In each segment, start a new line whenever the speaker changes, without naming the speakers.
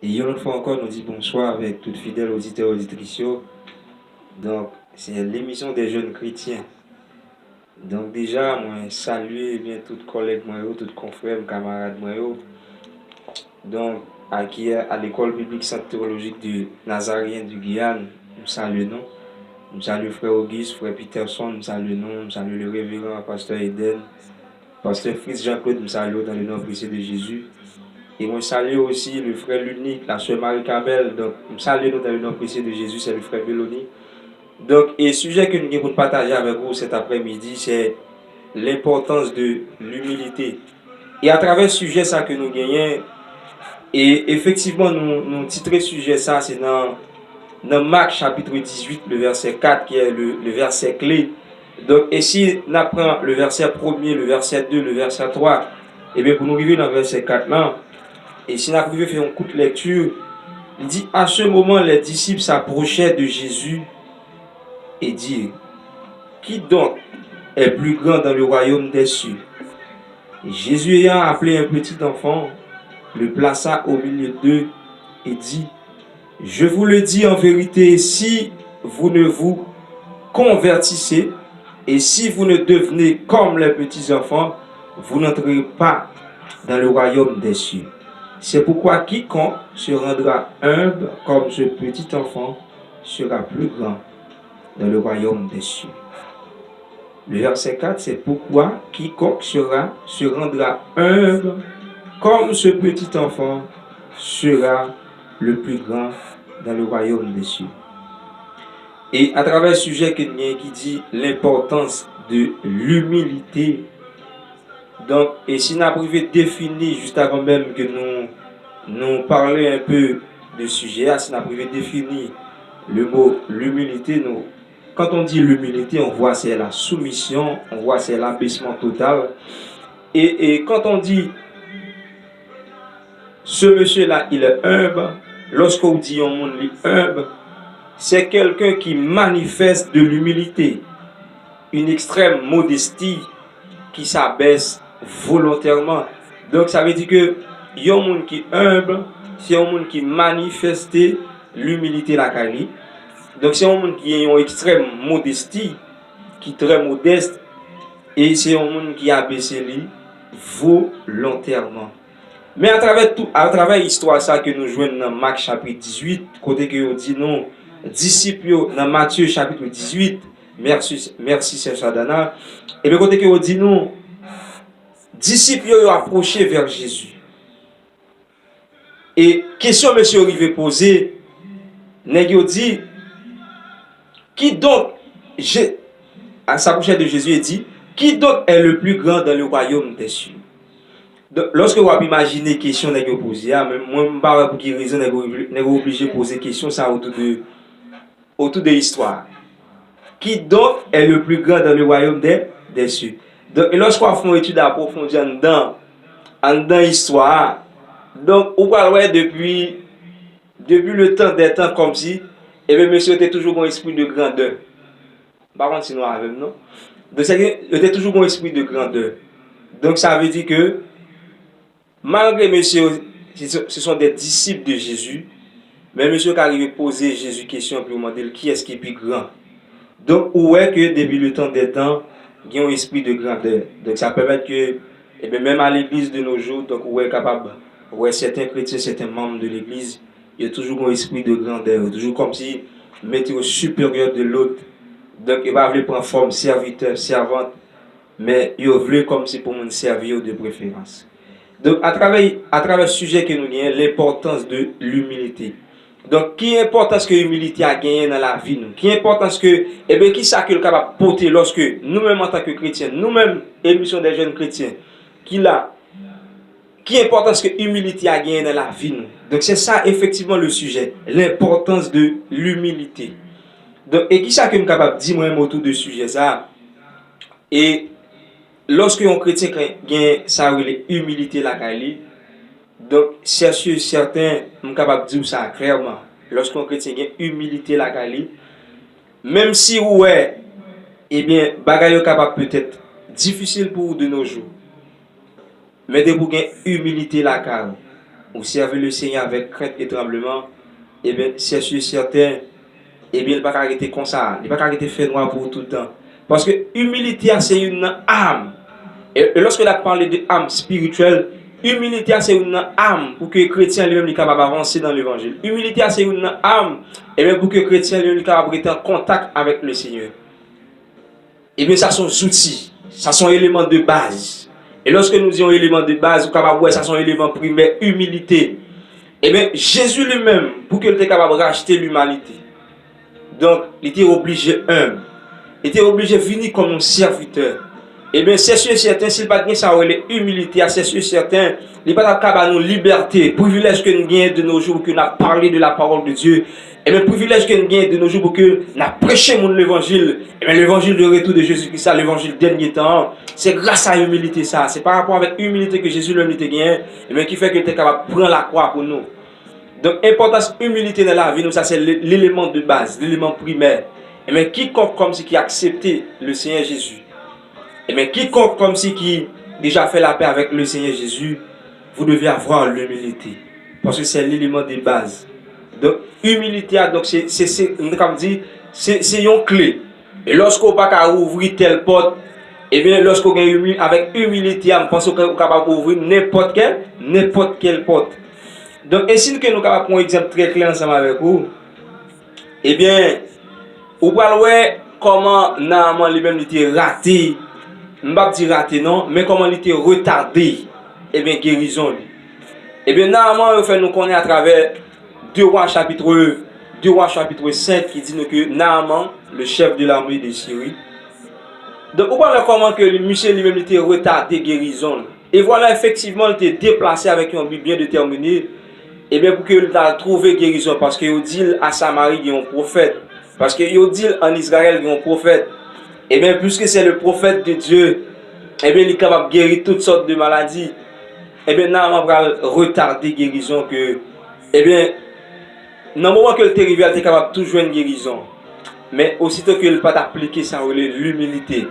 Et une fois encore, nous dit bonsoir avec toutes fidèles auditeurs et auditrices. Donc, c'est l'émission des jeunes chrétiens. Donc, déjà, moi, saluer bien tous collègues, tous confrères, camarades, donc, qui est à l'école publique centre théologique du Nazarien du Guyane, nous saluons. Nous saluons frère Auguste, frère Peterson, nous saluons. Nous saluons le révérend pasteur Eden, pasteur Fritz Jean-Claude, nous saluons dans le nom précieux de Jésus. Et moi, salue aussi le frère l'unique, la soeur Marie-Cabelle. Donc, nous saluons dans le nom précieux de Jésus, c'est le frère Belloni. Donc, et le sujet que nous allons partager avec vous cet après-midi, c'est l'importance de l'humilité. Et à travers ce sujet ça que nous gagnons, et effectivement, nous titrons sujet ça, c'est dans Marc chapitre 18, le verset 4, qui est le verset clé. Donc, et si on apprend le verset 1er, le verset 2, le verset 3, et bien pour nous arriver dans le verset 4 là, et si on arrive à faire une courte lecture, il dit, à ce moment, les disciples s'approchaient de Jésus et dirent, qui donc est plus grand dans le royaume des cieux? Et Jésus ayant appelé un petit enfant, le plaça au milieu d'eux et dit, je vous le dis en vérité, si vous ne vous convertissez et si vous ne devenez comme les petits enfants, vous n'entrerez pas dans le royaume des cieux. C'est pourquoi quiconque se rendra humble comme ce petit enfant sera plus grand dans le royaume des cieux. Le verset 4, c'est pourquoi quiconque se rendra humble comme ce petit enfant sera le plus grand dans le royaume des cieux. Et à travers ce sujet qui dit l'importance de l'humilité, donc, et si nous avons défini juste avant même que nous parlions un peu de sujet, si nous avons défini le mot l'humilité, quand on dit l'humilité, on voit c'est la soumission, on voit c'est l'abaissement total. Et quand on dit ce monsieur-là, il est humble, lorsqu'on dit un monde humble, c'est quelqu'un qui manifeste de l'humilité, une extrême modestie qui s'abaisse volontairement. Donc ça veut dire que y a un monde qui est humble, c'est un monde qui manifeste l'humilité la cali. Donc c'est un monde qui a une extrême modestie, qui est très modeste, et c'est un monde qui a baissé lui volontairement. Mais à travers l'histoire ça que nous jouons dans Marc chapitre 18, côté que on dit non, disciples dans Matthieu chapitre 18, merci c'est Sadana, et le côté que on dit non, disciples ont approché vers Jésus. Et question monsieur Rivet posée, nèg dit, qui donc, à sa bouche de Jésus, il dit, qui donc est le plus grand dans le royaume des cieux? Donc, lorsque vous imaginez question nèg posée, moi je ne sais pas pour quelle raison nèg obligé de poser question ça autour de l'histoire. Qui donc est le plus grand dans le royaume des cieux? Donc, et lorsqu'on fait une étude approfondie dans l'histoire, donc on parle depuis le temps des temps comme si, et bien monsieur était toujours un esprit de grandeur. Par contre, sinon avec non. Donc c'est était toujours un esprit de grandeur. Donc ça veut dire que malgré monsieur, ce sont des disciples de Jésus, mais monsieur qui arrive à poser Jésus question pour demander qui est-ce qui est plus grand. Donc où est que depuis le temps des temps, il y a un esprit de grandeur. Donc ça permet que, et bien même à l'église de nos jours, donc où est capable, où est certains chrétiens, certains membres de l'église, il y a toujours un esprit de grandeur, toujours comme si mettait au supérieur de l'autre. Donc il va prendre forme serviteur, servante, mais il veut comme si pour nous servir de préférence. Donc à travers ce sujet que nous avons, l'importance de l'humilité. Donc, qui importance que l'humilité a gagné dans la vie nous? Qui importance que, eh bien, qui ça que le capable porter lorsque nous-mêmes en tant que chrétiens, nous-mêmes, émission des jeunes chrétiens, qui importance que l'humilité a gagné dans la vie nous? Donc, c'est ça effectivement le sujet, l'importance de l'humilité. Donc, et qui ça que nous capable de dire moi-même autour de ce sujet ça? Et lorsque un chrétien gagne ça, l'humilité la Kali, donc, c'est sûr, certains sont capables de dire ça clairement. Lorsqu'un chrétien a humilité la Kali, même si ouais, eh bien, bagaille capable peut-être difficile pour vous de nos jours. Mais de vous gagner humilité la Kali, ou servez le Seigneur avec crainte et tremblement, et bien, c'est sûr certain, et bien, il ne va pas arrêter comme ça. Il ne va pas arrêter fait noir pour tout le temps. Parce que humilité, c'est une âme. Et lorsque l'on parle de âme spirituelle, humilité, c'est une âme pour que le chrétien lui-même soit capable d'avancer dans l'évangile. Humilité, c'est une âme et bien pour que le chrétien lui-même soit capable d'être en contact avec le Seigneur. Et bien, ça sont outils, ça sont éléments de base. Et lorsque nous disons éléments de base, ça sont éléments primaires, humilité. Et bien, Jésus lui-même, pour qu'il soit capable de racheter l'humanité, donc, il était obligé humble. Il était obligé de venir comme un serviteur. Et bien, c'est sûr et certain, s'il n'a pas ça, l'humilité, c'est sûr et certain, il n'est pas capable de nous liberté, privilège que nous gagnons de nos jours pour que nous parlé de la parole de Dieu. Et bien, privilège que nous gagnons de nos jours pour que nous prêchions l'évangile. Et bien, l'évangile de retour de Jésus-Christ, l'évangile dernier temps, c'est grâce à l'humilité, ça. C'est par rapport avec l'humilité que Jésus lui était gagné, et bien, qui fait qu'il était capable de prendre la croix pour nous. Donc, importance humilité dans la vie, nous, ça c'est l'élément de base, l'élément primaire. Et bien, quiconque comme si qui a accepté le Seigneur Jésus, et bien, quiconque comme si qui déjà fait la paix avec le Seigneur Jésus, vous devez avoir l'humilité. Parce que c'est l'élément de base. Donc, humilité, donc c'est une clé. Et lorsqu'on n'a pas ouvrir telle porte, et bien, lorsqu'on est avec humilité, on pense qu'on est capable d'ouvrir n'importe quelle porte. Donc, ainsi que nous avons prendre un exemple très clair ensemble avec vous, eh bien, vous pouvez voir comment Naaman lui-même était raté, je ne vais pas dire raté non, mais comment il était retardé, eh bien, guérison lui. Eh bien, Naaman, il fait nous connaître à travers 2 Rois chapitre 5 qui dit nous que Naaman, le chef de l'armée de Syrie, donc, vous voyez comment que Michel lui-même était retardé guérison. Et voilà, effectivement, il était déplacé avec un but bien déterminé. Et bien pour qu'il ait trouvé guérison, parce qu'il dit à Samarie qu'il y a un prophète, parce qu'il dit en Israël qu'il y a un prophète, et bien puisque c'est le prophète de Dieu, et bien il est capable de guérir toutes sortes de maladies, et bien Naaman va retarder guérison que, et bien dans le moment que il est arrivé, il est capable de tout jouer une guérison, mais aussitôt qu'il n'a pas appliqué ça, l'humilité.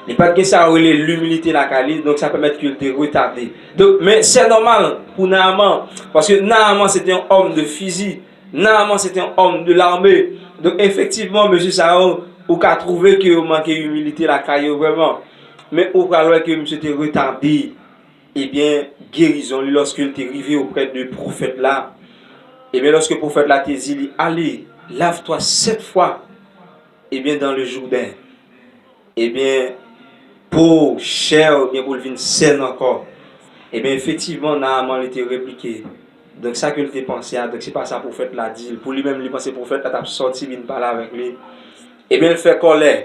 Il n'y a pas que ça l'humilité la qualité, donc ça permet qu'il te retardé. Donc, mais c'est normal pour Naaman, parce que Naaman c'était un homme de physique, Naaman c'était un homme de l'armée. Donc effectivement, monsieur Sao, vous avez trouvé que vous manquez d'humilité la caille vraiment. Mais vous avez que monsieur était retardé, eh bien, guérison, lorsqu'il était arrivé auprès du prophète là, eh bien, lorsque le prophète là t'a dit, allez, lave-toi 7 fois, eh bien, dans le Jourdain, eh bien, pour cher, bien pour le vin saine encore. Et bien effectivement, Naaman était répliqué. Donc ça que il pensé à, donc c'est pas ça prophète l'a dit. Pour lui-même, il pensait prophète là, t'as sorti, il parler avec lui. Et bien il fait colère.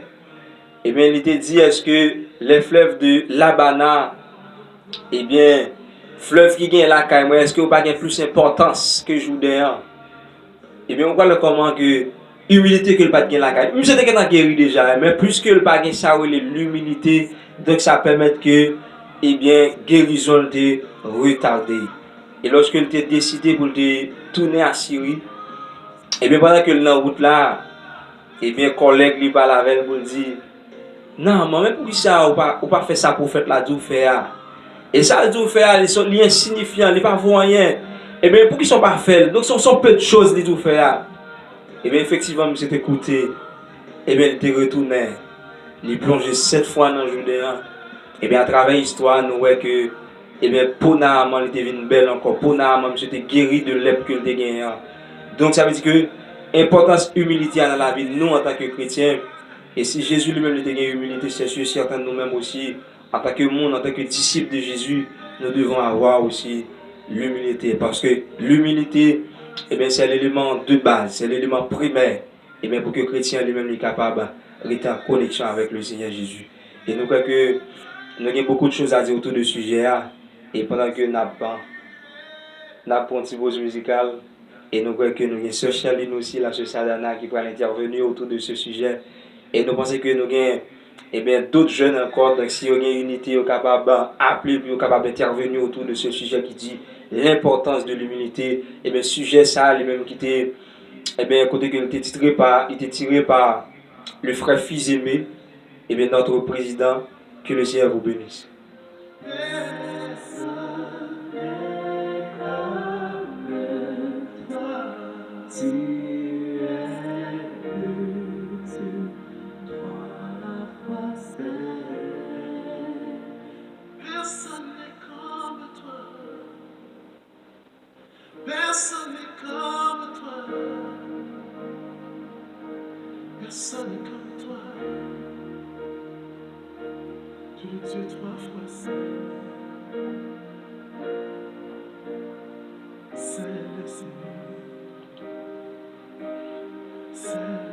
Et bien il était dit, est-ce que les fleuves de Labana, et bien, fleuve qui gagne la caille, est-ce que vous pas plus d'importance que Jourdain? Et bien on voit le comment que humilité que le pas de la caille. Nous c'était qu'on guéri déjà, mais plus que le pas de ça l'humilité, donc ça permet que eh bien guérison de retardé. Et lorsque il était décidé pour tourner à Syrie, et bien pendant que dans route là, et bien collègue lui parle avec pour dire non, mais pour ça ou pas faire ça pour faire la dou faire. Et ça dou faire ils sont insignifiants, ils pas rien. Et bien pour qu'ils sont pas fait, donc ce sont peu de choses les dou faire. Et bien effectivement, monsieur écouté, et bien il était retourné, il plongé 7 fois dans le Jourdain. Et bien à travers l'histoire, nous voyons que et bien pour Naaman il était venu belle encore, pour Naaman monsieur était guéri de lèpre qu'il était gagné. Donc ça veut dire que importance humilité dans la vie nous en tant que chrétiens. Et si Jésus lui-même était gagné humilité, c'est sûr certain nous-mêmes aussi en tant que monde, en tant que disciples de Jésus, nous devons avoir aussi l'humilité parce que l'humilité eh bien, c'est l'élément de base, c'est l'élément primaire. Et bien, pour que le chrétien lui-même est capable d'être en connexion avec le Seigneur Jésus. Et nous croyons que nous avons beaucoup de choses à dire autour de ce sujet. Et pendant que nous avons un petit pause musicale, et nous croyons que nous avons Sœur Charline aussi, la Sœur Sadana, qui va intervenir autour de ce sujet. Et nous pensons que nous avons eh bien, d'autres jeunes encore, donc si vous avez une unité, vous êtes capable d'appeler, vous êtes capable d'intervenir autour de ce sujet qui dit l'importance de l'humilité. Et bien, sujet ça, lui-même qui était, eh bien, côté que il était tiré par le frère Fils aimé, et bien, notre président, que le Seigneur vous bénisse.
Tu es l'ultime, trois fois saint. Personne n'est comme toi. Personne n'est comme toi. Personne n'est comme toi. Tu es Dieu trois fois saint. Saint le Seigneur. Saint